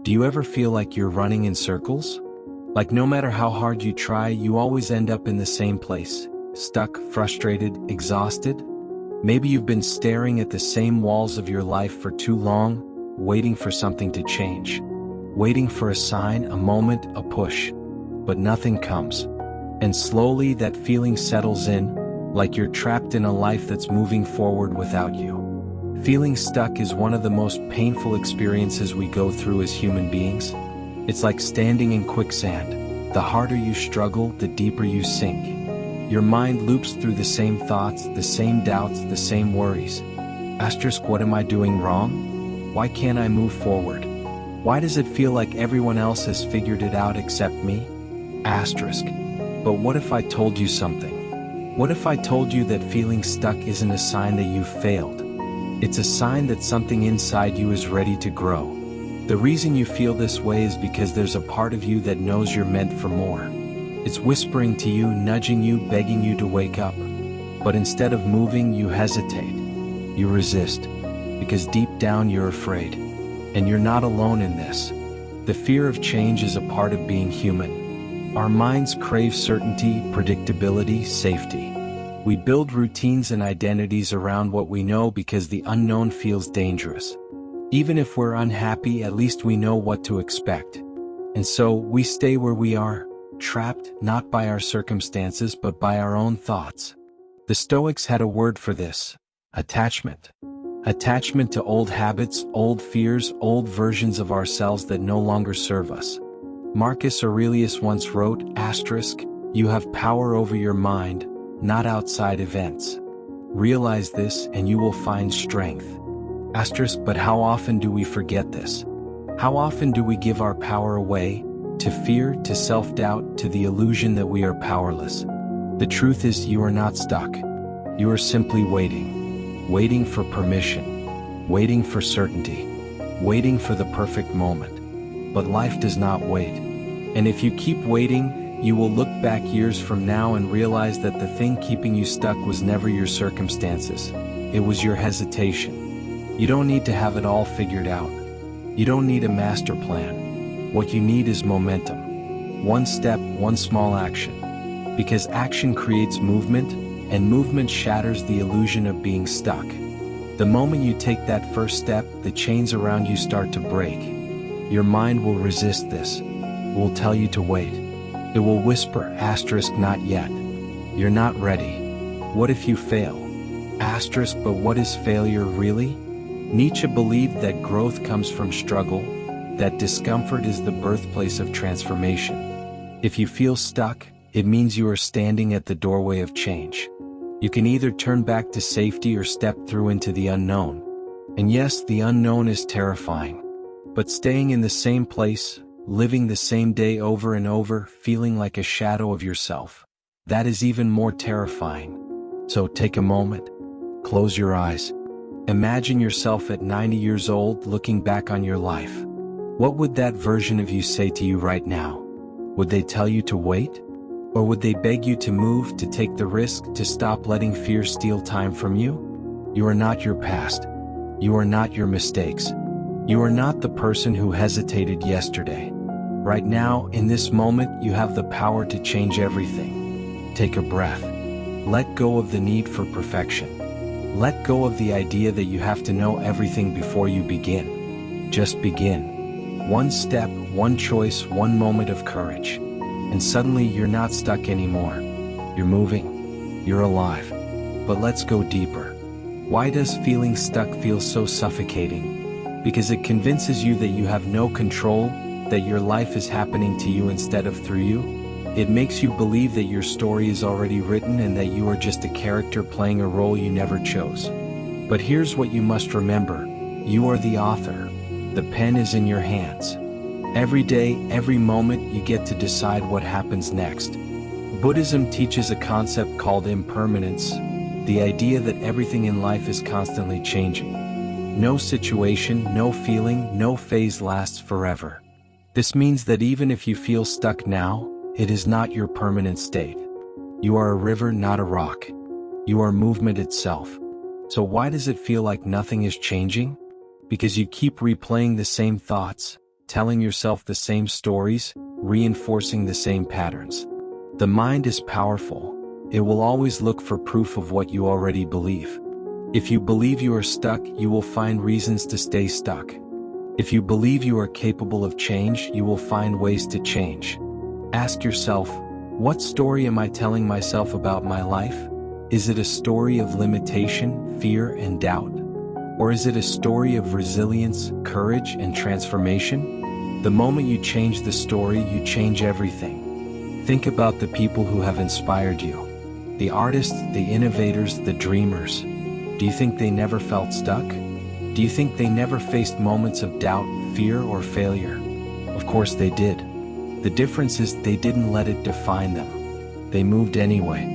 Do you ever feel like you're running in circles? Like no matter how hard you try, you always end up in the same place, stuck, frustrated, exhausted? Maybe you've been staring at the same walls of your life for too long, waiting for something to change. Waiting for a sign, a moment, a push. But nothing comes. And slowly that feeling settles in, like you're trapped in a life that's moving forward without you. Feeling stuck is one of the most painful experiences we go through as human beings. It's like standing in quicksand. The harder you struggle, the deeper you sink. Your mind loops through the same thoughts, the same doubts, the same worries. What am I doing wrong? Why can't I move forward? Why does it feel like everyone else has figured it out except me? But what if I told you something? What if I told you that feeling stuck isn't a sign that you've failed? It's a sign that something inside you is ready to grow. The reason you feel this way is because there's a part of you that knows you're meant for more. It's whispering to you, nudging you, begging you to wake up. But instead of moving, you hesitate. You resist. Because deep down you're afraid. And you're not alone in this. The fear of change is a part of being human. Our minds crave certainty, predictability, safety. We build routines and identities around what we know because the unknown feels dangerous. Even if we're unhappy, at least we know what to expect. And so, we stay where we are, trapped not by our circumstances but by our own thoughts. The Stoics had a word for this: attachment. Attachment to old habits, old fears, old versions of ourselves that no longer serve us. Marcus Aurelius once wrote, "You have power over your mind, not outside events. Realize this and you will find strength." But how often do we forget this? How often do we give our power away, to fear, to self-doubt, to the illusion that we are powerless? The truth is, you are not stuck. You are simply waiting. Waiting for permission. Waiting for certainty. Waiting for the perfect moment. But life does not wait. And if you keep waiting, you will look back years from now and realize that the thing keeping you stuck was never your circumstances. It was your hesitation. You don't need to have it all figured out. You don't need a master plan. What you need is momentum. One step, one small action. Because action creates movement, and movement shatters the illusion of being stuck. The moment you take that first step, the chains around you start to break. Your mind will resist this. It will tell you to wait. It will whisper, "Not yet. You're not ready. What if you fail?" But what is failure really? Nietzsche believed that growth comes from struggle, that discomfort is the birthplace of transformation. If you feel stuck, it means you are standing at the doorway of change. You can either turn back to safety or step through into the unknown. And yes, the unknown is terrifying. But staying in the same place, living the same day over and over, feeling like a shadow of yourself, that is even more terrifying. So take a moment. Close your eyes. Imagine yourself at 90 years old looking back on your life. What would that version of you say to you right now? Would they tell you to wait? Or would they beg you to move, to take the risk, to stop letting fear steal time from you? You are not your past. You are not your mistakes. You are not the person who hesitated yesterday. Right now, in this moment, you have the power to change everything. Take a breath. Let go of the need for perfection. Let go of the idea that you have to know everything before you begin. Just begin. One step, one choice, one moment of courage. And suddenly you're not stuck anymore. You're moving. You're alive. But let's go deeper. Why does feeling stuck feel so suffocating? Because it convinces you that you have no control, that your life is happening to you instead of through you. It makes you believe that your story is already written and that you are just a character playing a role you never chose. But here's what you must remember. You are the author. The pen is in your hands. Every day, every moment, you get to decide what happens next. Buddhism teaches a concept called impermanence, the idea that everything in life is constantly changing. No situation, no feeling, no phase lasts forever. This means that even if you feel stuck now, it is not your permanent state. You are a river, not a rock. You are movement itself. So why does it feel like nothing is changing? Because you keep replaying the same thoughts, telling yourself the same stories, reinforcing the same patterns. The mind is powerful. It will always look for proof of what you already believe. If you believe you are stuck, you will find reasons to stay stuck. If you believe you are capable of change, you will find ways to change. Ask yourself, what story am I telling myself about my life? Is it a story of limitation, fear, and doubt? Or is it a story of resilience, courage, and transformation? The moment you change the story, you change everything. Think about the people who have inspired you. The artists, the innovators, the dreamers. Do you think they never felt stuck? Do you think they never faced moments of doubt, fear, or failure? Of course they did. The difference is they didn't let it define them. They moved anyway.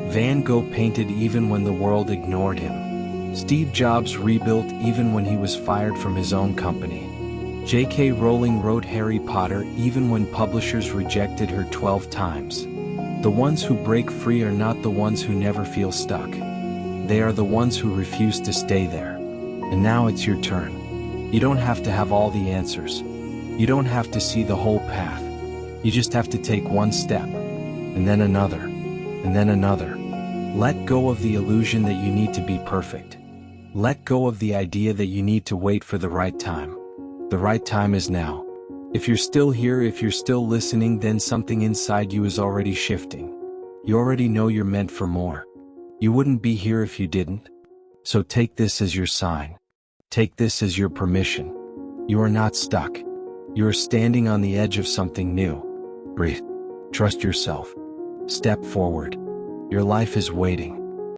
Van Gogh painted even when the world ignored him. Steve Jobs rebuilt even when he was fired from his own company. J.K. Rowling wrote Harry Potter even when publishers rejected her 12 times. The ones who break free are not the ones who never feel stuck. They are the ones who refuse to stay there. And now it's your turn. You don't have to have all the answers. You don't have to see the whole path. You just have to take one step, and then another, and then another. Let go of the illusion that you need to be perfect. Let go of the idea that you need to wait for the right time. The right time is now. If you're still here, if you're still listening, then something inside you is already shifting. You already know you're meant for more. You wouldn't be here if you didn't. So take this as your sign. Take this as your permission. You are not stuck. You are standing on the edge of something new. Breathe. Trust yourself. Step forward. Your life is waiting.